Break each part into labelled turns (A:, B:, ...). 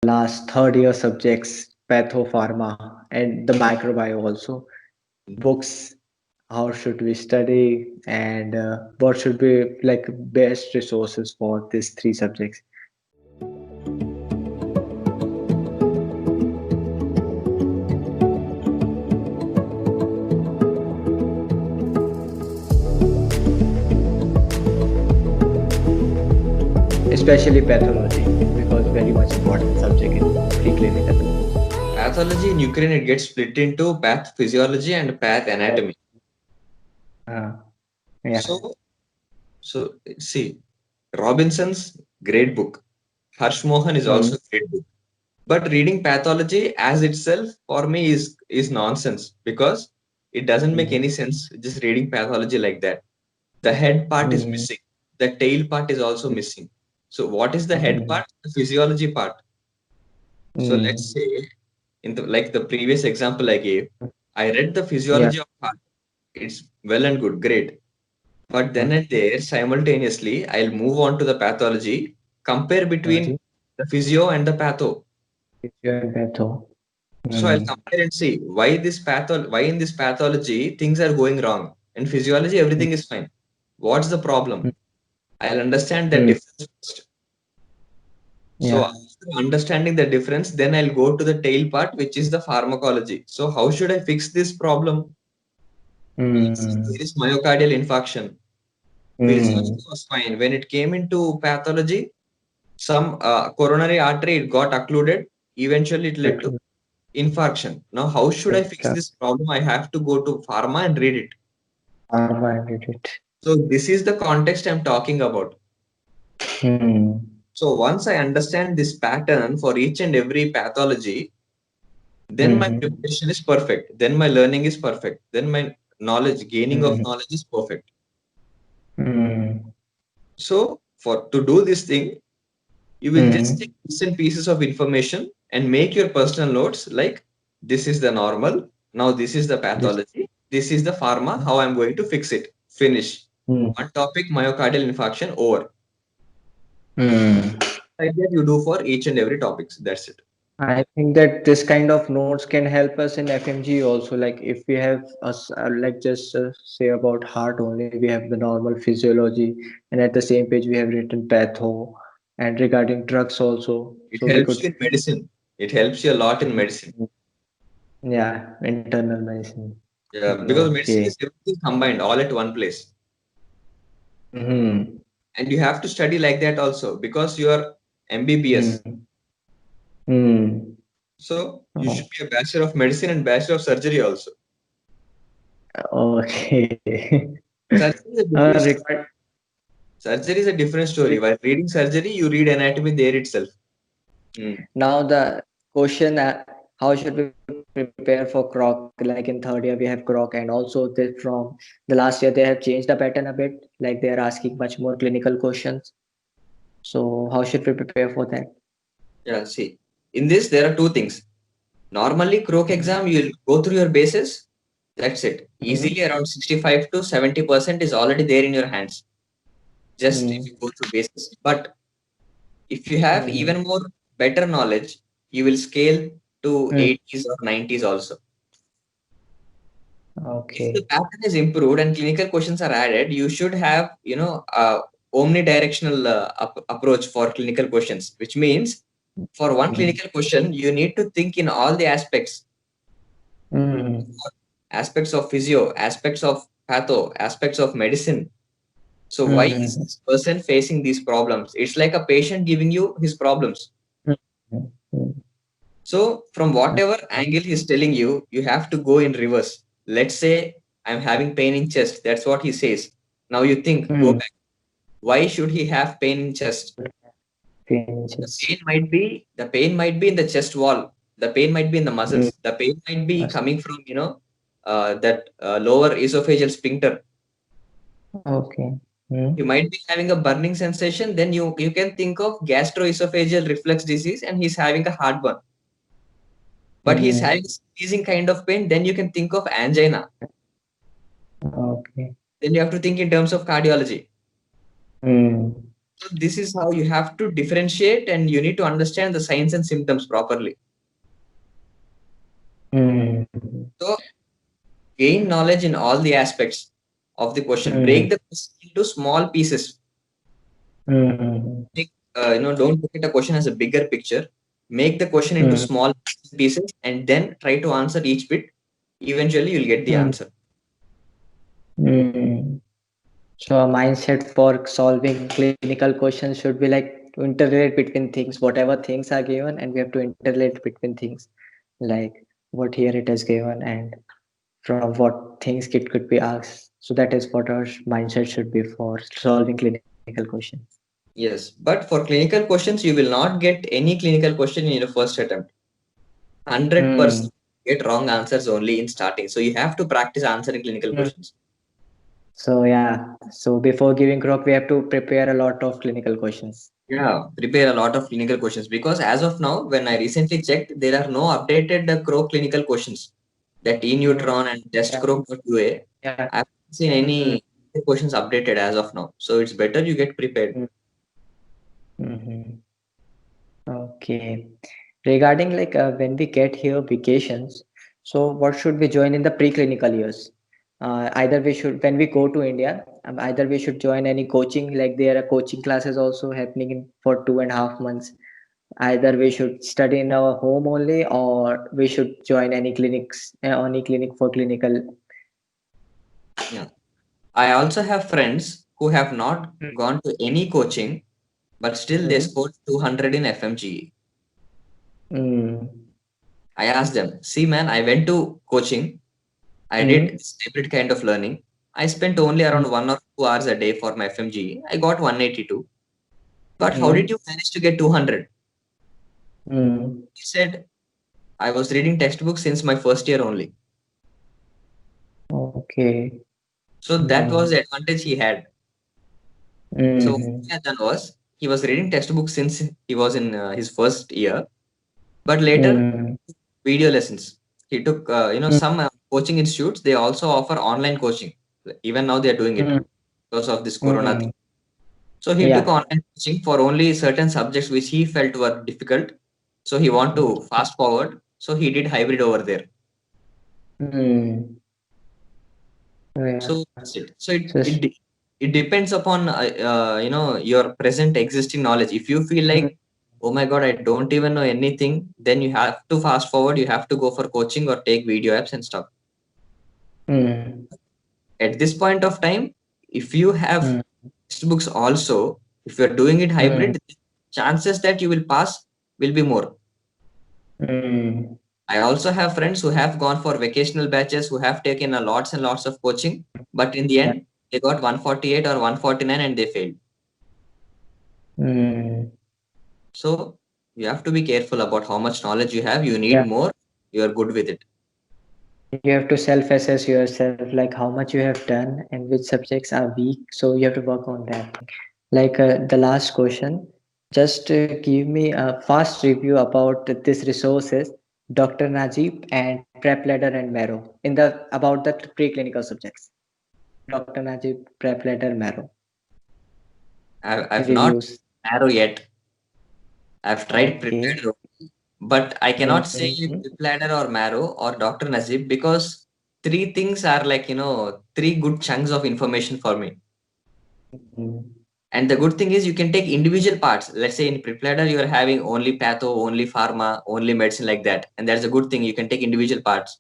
A: last third year subjects, patho, pharma, and the microbiome also. Books, how should we study, and what should be like best resources for these three subjects? Especially pathology, because very much important subject in preclinical.
B: Pathology in Ukraine, it gets split into path physiology and path anatomy.
A: Uh, yeah.
B: So, so see, Robinson's great book. Harsh Mohan is
A: Mm,
B: also a great book. But reading pathology as itself for me is nonsense because it doesn't make
A: mm,
B: any sense just reading pathology like that. The head part is
A: mm,
B: missing. The tail part is also missing. So what is the head
A: mm,
B: part? The physiology part. So let's
A: mm.
B: say in the like the previous example I gave, I read the
A: Yeah.
B: physiology of heart. It's well and good, great. But then and there, simultaneously, I'll move on to the pathology, compare between
A: Pathology,
B: the physio and the patho.
A: physio and patho.
B: So I'll
A: Mm,
B: compare and see why in this pathology things are going wrong. In physiology,
A: mm,
B: everything is fine. What's the problem? I'll understand that
A: mm.
B: difference first. So
A: Yeah.
B: after understanding the difference, then I'll go to the tail part, which is the pharmacology. So how should I fix this problem? Let's say
A: Mm,
B: there is myocardial infarction.
A: mm.
B: Physiology was fine. When it came into pathology, some coronary artery it got occluded. Eventually, it led to
A: Okay.
B: infarction. Now, how should I fix this problem? I have to go to pharma and read it.
A: Carbohydrate.
B: So this is the context I'm talking about.
A: Hmm.
B: So once I understand this pattern for each and every pathology, then my
A: Hmm.
B: preparation is perfect. Then my learning is perfect. Then my knowledge, gaining of
A: Hmm.
B: knowledge is perfect.
A: Hmm.
B: So for to do this thing, you will just take
A: Hmm.
B: bits and pieces of information and make your personal notes like this is the normal, now this is the
A: This.
B: pathology, this is the pharma, how I'm going to fix it. Finish.
A: Hmm.
B: One topic, myocardial infarction, over.
A: Hmm.
B: Like that you do for each and every topics. That's it.
A: I think that this kind of notes can help us in FMG also. Like if we have us, like just say about heart only, we have the normal physiology, and at the same page we have written patho, and regarding drugs also.
B: It
A: So we
B: helps
A: could,
B: you in medicine. It helps you a lot in medicine.
A: yeah, internal medicine.
B: Yeah, because medicine
A: Okay.
B: is everything combined all at one place.
A: Hmm.
B: And you have to study like that also because you are MBBS.
A: Hmm. Hmm.
B: So you should
A: Oh,
B: be a bachelor of medicine and bachelor of surgery also.
A: okay.
B: Surgery is a different story.
A: Record.
B: Surgery is a different story. While reading surgery, you read anatomy there itself. Hmm.
A: Now the question, how should we prepare for croc? Like in third year we have croc, and also from the last year they have changed the pattern a bit. Like they are asking much more clinical questions. So how should we prepare for that?
B: Yeah, see, in this there are two things. Normally, Croak exam, you'll go through your bases. That's it.
A: Mm-hmm.
B: Easily around 65 to 70% is already there in your hands. Just if
A: Mm-hmm.
B: you go through bases. But if you have
A: Mm-hmm.
B: even more better knowledge, you will scale to 80s or 90s also. If the
A: Okay.
B: pattern is improved and clinical questions are added, you should have, omnidirectional approach for clinical questions, which means for one
A: Mm-hmm.
B: clinical question, you need to think in all the
A: Mm-hmm.
B: aspects of physio, aspects of patho, aspects of medicine. So why is
A: Mm-hmm.
B: this person facing these problems? It's like a patient giving you his problems. So from whatever angle he's telling you, you have to go in reverse. Let's say I'm having pain in chest. That's what he says. Now you think, go
A: Mm-hmm.
B: back. Why should he have pain in chest?
A: Finishes.
B: The pain might be in the chest wall. The pain might be in the
A: Mm.
B: muscles. The pain might be
A: Must-
B: coming from, that lower esophageal sphincter.
A: Okay. Mm.
B: You might be having a burning sensation. Then you can think of gastroesophageal reflux disease and he's having a heartburn. But he's
A: Mm.
B: having sneezing kind of pain. Then you can think of angina.
A: Okay.
B: Then you have to think in terms of cardiology.
A: Mm.
B: So this is how you have to differentiate, and you need to understand the signs and symptoms properly.
A: Mm.
B: So gain knowledge in all the aspects of the question. Break
A: Mm.
B: the question into small pieces.
A: Mm.
B: Don't look at a question as a bigger picture. Make the question into
A: Mm.
B: small pieces and then try to answer each bit. Eventually, you'll get the
A: Mm.
B: answer.
A: Mm. So a mindset for solving clinical questions should be like to interrelate between things, whatever things are given, and we have to interrelate between things, like what here it is given and from what things it could be asked. So that is what our mindset should be for solving clinical questions.
B: Yes, but for clinical questions, you will not get any clinical question in your first attempt. 100%
A: Hmm.
B: get wrong answers only in starting. So you have to practice answering clinical
A: Hmm.
B: questions.
A: So yeah, so before giving crop, we have to prepare a lot of clinical questions.
B: Yeah, prepare a lot of clinical questions because as of now, when I recently checked, there are no updated Crow clinical questions. That
A: Hmm.
B: e-neutron and test
A: Yeah.
B: crow.ua.
A: Yeah.
B: I haven't seen
A: Hmm.
B: any questions updated as of now. So it's better you get prepared.
A: Mm-hmm. Okay. Regarding like when we get here vacations, so what should we join in the preclinical years? Either we should, when we go to India, either we should join any coaching, like there are coaching classes also happening in for 2.5 months. Either we should study in our home only, or we should join any clinics, any clinic for clinical.
B: Yeah. I also have friends who have not gone to any coaching, but still they
A: Mm.
B: scored 200 in FMGE.
A: Mm.
B: I asked them, see, man, I went to coaching. I did
A: Mm.
B: this hybrid kind of learning. I spent only
A: Mm.
B: around 1 or 2 hours a day for my FMGE. I got 182. But how did
A: Mm.
B: you manage to get 200?
A: Mm.
B: He said, I was reading textbooks since my first year only.
A: Okay.
B: So that was
A: Mm.
B: the advantage he had. So what
A: Mm.
B: he had done was he was reading textbooks since he was in his first year, but later
A: Mm.
B: video lessons. He took,
A: Mm.
B: some coaching institutes. They also offer online coaching. Even now they are doing it
A: Mm.
B: because of this Corona
A: Mm.
B: thing. So he took
A: Yeah.
B: online coaching for only certain subjects which he felt were difficult. So he want
A: Mm.
B: to fast forward. So he did hybrid over there.
A: Mm.
B: So
A: Yeah.
B: that's it. So
A: So,
B: it depends upon your present existing knowledge. If you feel
A: mm.
B: like, oh my God, I don't even know anything, then you have to fast forward. You have to go for coaching or take video apps and stuff.
A: Mm.
B: At this point of time, if you have
A: Mm.
B: textbooks also, if you're doing it
A: Mm.
B: hybrid, chances that you will pass will be more.
A: Mm.
B: I also have friends who have gone for vacational batches, who have taken a lots and lots of coaching, but in the
A: Yeah.
B: end, they got 148 or 149 and they failed.
A: Mm.
B: So you have to be careful about how much knowledge you have. You need
A: Yeah.
B: more, you are good with it.
A: You have to self-assess yourself, like how much you have done and which subjects are weak. So you have to work on that. Like the last question, just give me a fast review about this resources, Dr. Najib and Prep Ladder and Marrow in the about the preclinical subjects. Dr. Najib, Prep Ladder, Marrow
B: I've not
A: reviews.
B: narrow yet. I've tried
A: Okay.
B: Prepladder, but I cannot say
A: Mm-hmm.
B: Prepladder or Marrow or Dr. Najib because three things are like, three good chunks of information for me. And the good thing is you can take individual parts. Let's say in Prepladder, you are having only patho, only pharma, only medicine like that. And that's a good thing. You can take individual parts.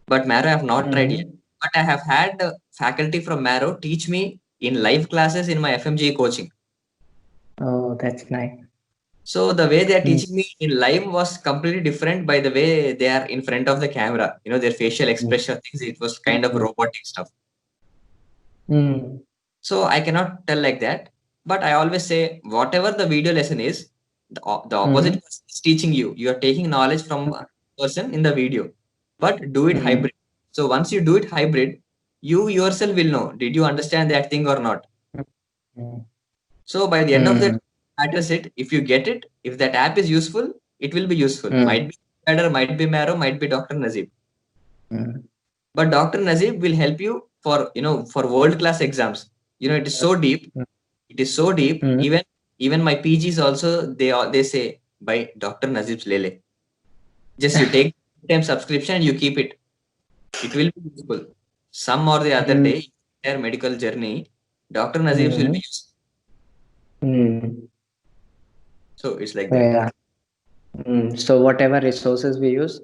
B: But Marrow I have not tried yet.
A: Mm-hmm.
B: But I have had faculty from Marrow teach me in live classes in my FMGA coaching.
A: Oh, that's nice.
B: So the way they are
A: Mm-hmm.
B: teaching me in live was completely different by the way they are in front of the camera. Their facial expression things. It was kind of robotic stuff.
A: Mm-hmm.
B: So I cannot tell like that. But I always say whatever the video lesson is, the opposite
A: Mm-hmm.
B: person is teaching you. You are taking knowledge from a person in the video, but do it
A: Mm-hmm.
B: hybrid. So once you do it hybrid, you yourself will know did you understand that thing or not. So by the end of that,
A: Mm-hmm.
B: matters it. If you get it, if that app is useful, it will be useful.
A: Mm-hmm.
B: Might be better, might be Marrow, might be Dr. Nazib.
A: Mm-hmm.
B: But Dr. Nazib will help you for world class exams. It is so deep. It is so deep.
A: Hmm.
B: Even my PGs also, they say, by Dr. Nazib's Lele. Just you take time subscription and you keep it. It will be useful. Some or the other
A: Hmm.
B: day, their medical journey, Dr. Nazib's will
A: Hmm.
B: be useful.
A: Hmm.
B: So it's like that.
A: Yeah. So whatever resources we use,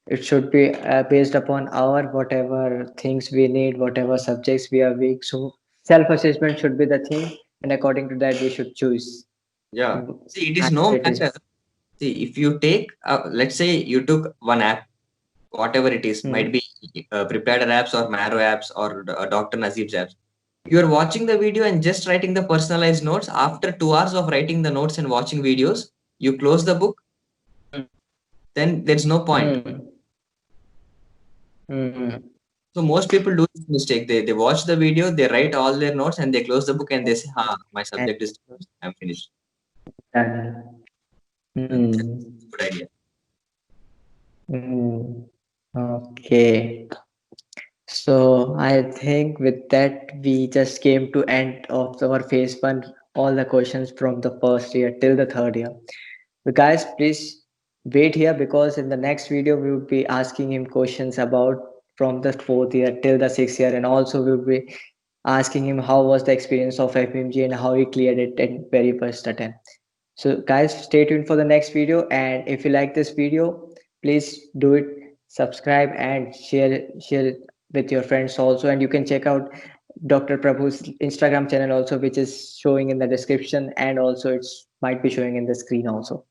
A: it should be based upon our whatever things we need, whatever subjects we are weak. So self-assessment should be the thing, and according to that, we should choose.
B: Yeah. See, it is
A: Either
B: no
A: it is.
B: matter. See, if you take, let's say you took one app, whatever it is,
A: Hmm.
B: might be Prepare apps or Marrow apps or Dr. Nazib's apps. You are watching the video and just writing the personalized notes. After 2 hours of writing the notes and watching videos, you close the book, then there's no point.
A: Hmm. Hmm.
B: So most people do this mistake. They watch the video, they write all their notes, and they close the book and they say, "Ha, my
A: And
B: subject is closed. I'm finished."
A: done.
B: That's
A: Hmm.
B: a good idea.
A: Hmm. Okay. So I think with that we just came to end of our phase one. All the questions from the first year till the third year. So guys, please wait here because in the next video we will be asking him questions about from the fourth year till the sixth year, and also we will be asking him how was the experience of FMG and how he cleared it in very first attempt. So guys, stay tuned for the next video, and if you like this video, please do it, subscribe and share it with your friends also, and you can check out Dr. Prabhu's Instagram channel also, which is showing in the description, and also it's might be showing in the screen also.